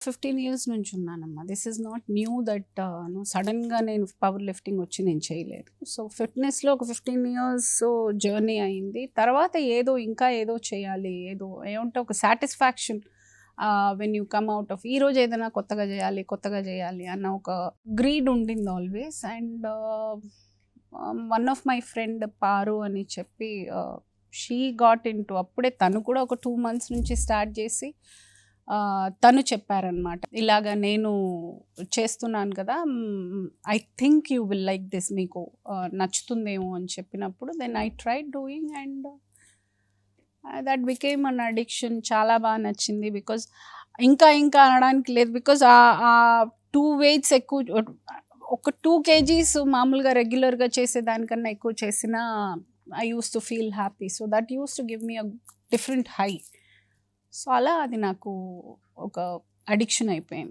15 years నుంచి ఉన్నానమ్మా. This is not new that సడన్గా నేను పవర్ లిఫ్టింగ్ వచ్చి నేను చేయలేదు. సో ఫిట్నెస్లో ఒక 15 ఇయర్స్ జర్నీ అయింది. తర్వాత ఇంకా ఏదో చేయాలి, ఏదో ఏమంటే ఒక satisfaction when you come out of ఈరోజు ఏదైనా కొత్తగా చేయాలి అన్న ఒక గ్రీడ్ ఉండింది always. And one of my friend Paru అని చెప్పి షీ గాట్ ఇన్ టు, అప్పుడే తను కూడా ఒక 2 months నుంచి స్టార్ట్ చేసి తను చెప్పారనమాట, ఇలాగా నేను చేస్తున్నాను కదా, I think you will like this, మీకు నచ్చుతుందేమో అని చెప్పినప్పుడు then I tried doing and that became an addiction. చాలా బాగా నచ్చింది. బికాజ్ ఇంకా అనడానికి లేదు, బికాజ్ ఆ 2 weights ఎక్కువ, ఒక 2 kgs మామూలుగా రెగ్యులర్గా చేసేదానికన్నా ఎక్కువ చేసినా I use to feel happy. So that use to give me a different high. So అలా అది నాకు ఒక అడిక్షన్ అయిపోయింది.